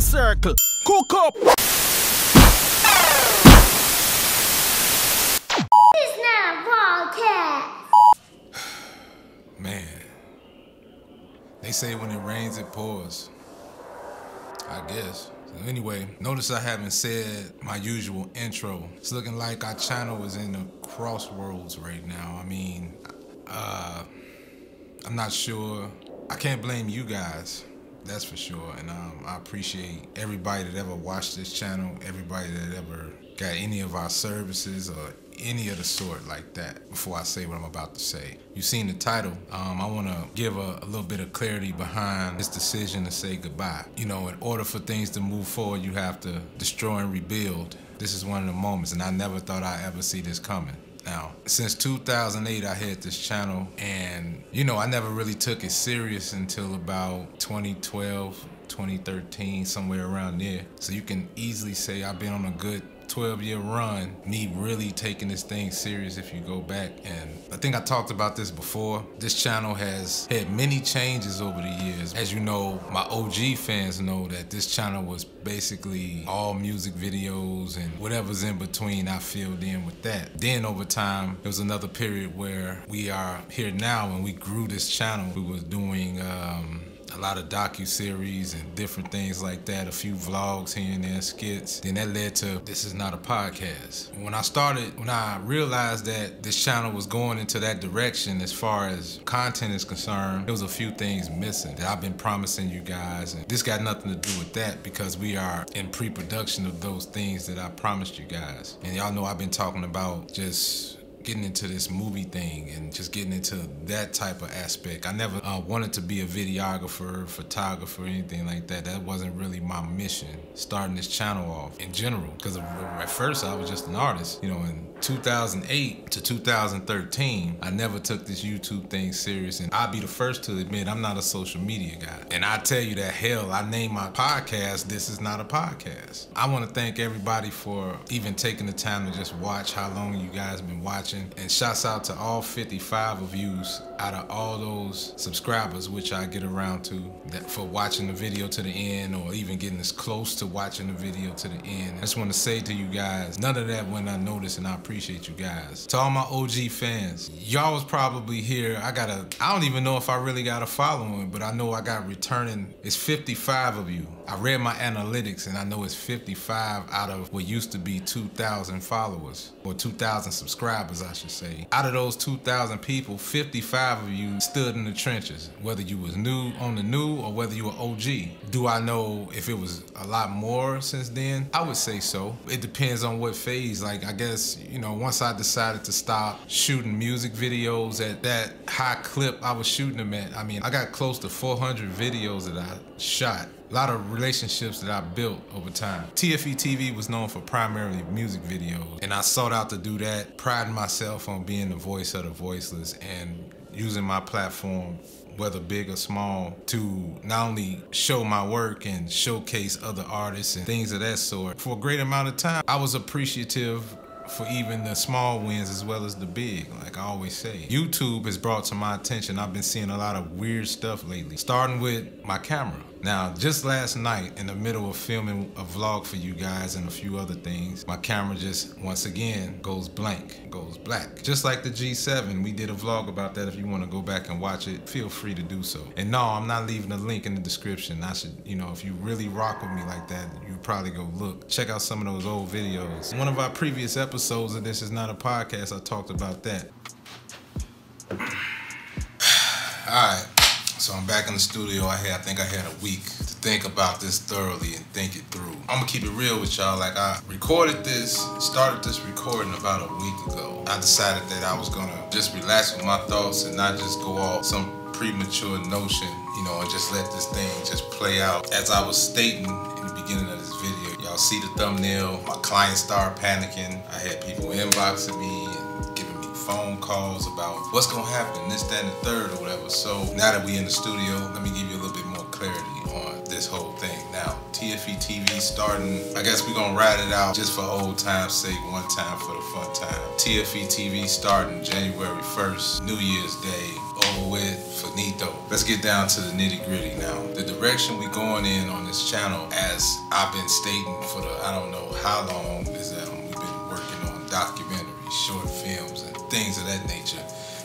PowerCircle, Cookup. It's not podcast. Man, they say when it rains, it pours. I guess. So anyway, notice I haven't said my usual intro. It's looking like our channel is in the crossroads right now. I mean, I'm not sure. I can't blame you guys, that's for sure. And I appreciate everybody that ever watched this channel, everybody that ever got any of our services or any of the sort like that. Before I say what I'm about to say, you've seen the title. I want to give a little bit of clarity behind this decision to say goodbye. You know, in order for things to move forward, you have to destroy and rebuild. This is one of the moments, and I never thought I'd ever see this coming. Now, since 2008, I had this channel, and you know, I never really took it serious until about 2012, 2013, somewhere around there. So you can easily say I've been on a good 12-year run, me really taking this thing serious if you go back. And I think I talked about this before. This channel has had many changes over the years. As you know, my OG fans know that this channel was basically all music videos and whatever's in between I filled in with that. Then over time, there was another period where we are here now and we grew this channel. We was doing a lot of docu-series and different things like that, a few vlogs here and there, skits. Then that led to This Is Not a Podcast. When I realized that this channel was going into that direction as far as content is concerned, there was a few things missing that I've been promising you guys. And this got nothing to do with that because we are in pre-production of those things that I promised you guys. And y'all know I've been talking about just getting into this movie thing and just getting into that type of aspect. I never wanted to be a videographer, photographer, anything like that. That wasn't really my mission, starting this channel off in general. Because at first I was just an artist. You know, in 2008 to 2013, I never took this YouTube thing serious. And I'll be the first to admit I'm not a social media guy. And I tell you that, hell, I named my podcast This Is Not a Podcast. I want to thank everybody for even taking the time to just watch how long you guys been watching. And shouts out to all 55 of you out of all those subscribers, which I get around to, that for watching the video to the end or even getting as close to watching the video to the end. I just want to say to you guys, none of that went unnoticed, and I appreciate you guys. To all my OG fans, y'all was probably here. I don't even know if I really got a following, but I know I got returning. It's 55 of you. I read my analytics and I know it's 55 out of what used to be 2,000 followers, or 2,000 subscribers, I should say. Out of those 2,000 people, 55 of you stood in the trenches, whether you was new on the new or whether you were OG. Do I know if it was a lot more since then? I would say so. It depends on what phase. Like, I guess, you know, once I decided to stop shooting music videos at that high clip I was shooting them at, I mean, I got close to 400 videos that I shot. A lot of relationships that I built over time. TFE TV was known for primarily music videos, and I sought out to do that, priding myself on being the voice of the voiceless and using my platform, whether big or small, to not only show my work and showcase other artists and things of that sort. For a great amount of time, I was appreciative for even the small wins as well as the big, like I always say. YouTube has brought to my attention, I've been seeing a lot of weird stuff lately, starting with my camera. Now, just last night, in the middle of filming a vlog for you guys and a few other things, my camera just, once again, goes blank, goes black. Just like the G7, we did a vlog about that. If you want to go back and watch it, feel free to do so. And no, I'm not leaving a link in the description. I should, you know, if you really rock with me like that, you probably go look. Check out some of those old videos. In one of our previous episodes of This Is Not a Podcast, I talked about that. All right. So I'm back in the studio. I think I had a week to think about this thoroughly and think it through. I'm gonna keep it real with y'all. Like, I started this recording about a week ago. I decided that I was gonna just relax with my thoughts and not just go off some premature notion, you know, and just let this thing just play out. As I was stating in the beginning of this video, y'all see the thumbnail, my clients started panicking. I had people inboxing me and giving me phone calls about what's gonna happen, this, that, and the third, or whatever. So now that we in the studio, let me give you a little bit more clarity on this whole thing. Now, TFE TV starting, I guess we're gonna ride it out just for old time's sake, one time for the fun time. TFE TV starting January 1st, New Year's Day. over with, finito. Let's get down to the nitty gritty now. The direction we going in on this channel, as I've been stating for I don't know how long, is that we've been working on documentaries, short films, and things of that nature.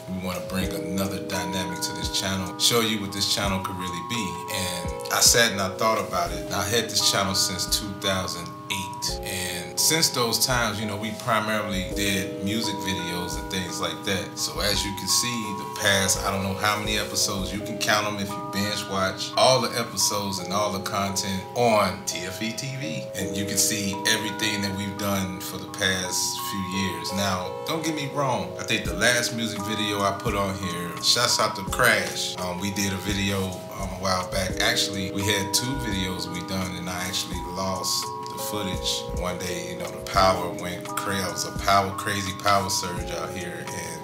We want to bring another dynamic to this channel, show you what this channel could really be. And I sat and I thought about it. I had this channel since 2008, and since those times, you know, we primarily did music videos and things like that. So as you can see, the past, I don't know how many episodes, you can count them if you binge watch all the episodes and all the content on TFE TV, and you can see everything that we've done for the past few years. Now, don't get me wrong, I think the last music video I put on here, shouts out to Crash. We did a video a while back. Actually, we had 2 videos we done, and I actually lost the footage one day. You know, the power went crazy. It was a crazy power surge out here, and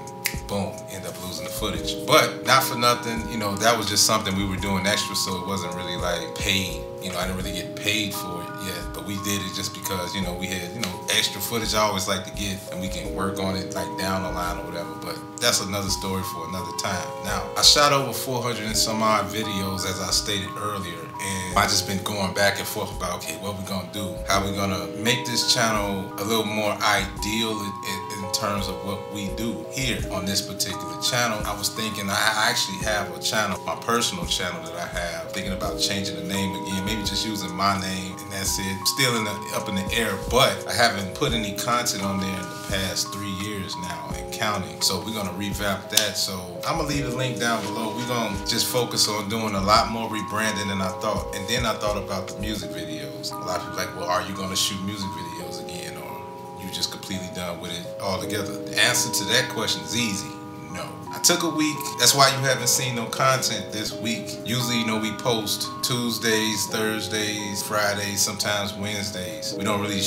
boom, end up losing the footage. But not for nothing, you know, that was just something we were doing extra, so it wasn't really like paid. You know, I didn't really get paid for it yet, but we did it just because, you know, we had, you know, extra footage I always like to get, and we can work on it like down the line or whatever. But that's another story for another time. Now, I shot over 400 and some odd videos, as I stated earlier, and I just been going back and forth about, okay, what we gonna do? How we gonna make this channel a little more ideal in terms of what we do here on this particular channel. I was thinking, I actually have a channel, my personal channel that I have, thinking about changing the name again, maybe just using my name, and that's it. Still up in the air, but I haven't put any content on there in the past 3 years now and counting. So we're gonna revamp that. So I'm gonna leave the link down below. We're gonna just focus on doing a lot more rebranding than I thought. And then I thought about the music videos. A lot of people are like, well, are you gonna shoot music videos again, or you just completely done with it altogether? The answer to that question is easy. No. I took a week. That's why you haven't seen no content this week. Usually, you know, we post Tuesdays, Thursdays, Fridays, sometimes Wednesdays. We don't really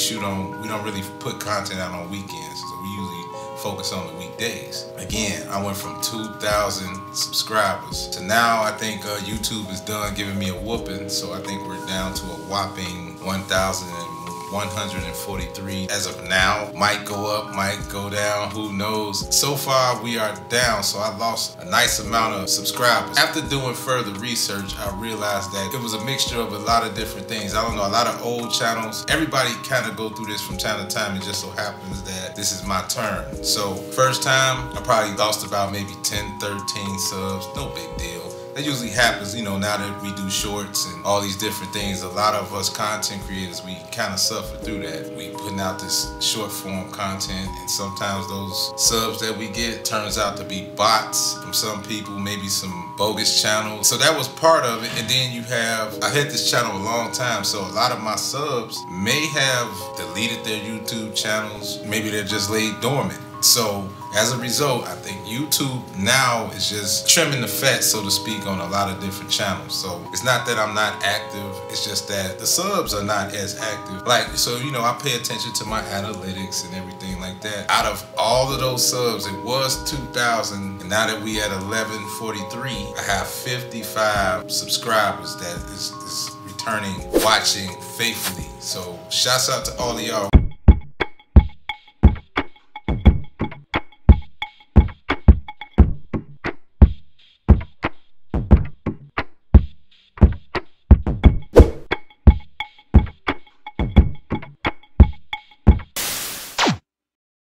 put content out on weekends. So we usually focus on the weekdays. Again, I went from 2,000 subscribers to now I think YouTube is done giving me a whooping. So I think we're down to a whopping 1,143 as of now. Might go up, might go down, who knows. So far we are down, so I lost a nice amount of subscribers. After doing further research, I realized that it was a mixture of a lot of different things. I don't know, a lot of old channels. Everybody kind of go through this from time to time. It just so happens that this is my turn. So first time, I probably lost about maybe 10, 13 subs. No big deal. That usually happens, you know, now that we do shorts and all these different things. A lot of us content creators, we kind of suffer through that. We putting out this short form content, and sometimes those subs that we get turns out to be bots from some people, maybe some bogus channels. So that was part of it. And then you have, I had this channel a long time, so a lot of my subs may have deleted their YouTube channels. Maybe they're just laid dormant. So as a result, I think YouTube now is just trimming the fat, so to speak, on a lot of different channels. So it's not that I'm not active, it's just that the subs are not as active. Like, so, you know, I pay attention to my analytics and everything like that. Out of all of those subs, it was 2,000, and now that we at 1143, I have 55 subscribers that is returning, watching faithfully. So shouts out to all of y'all.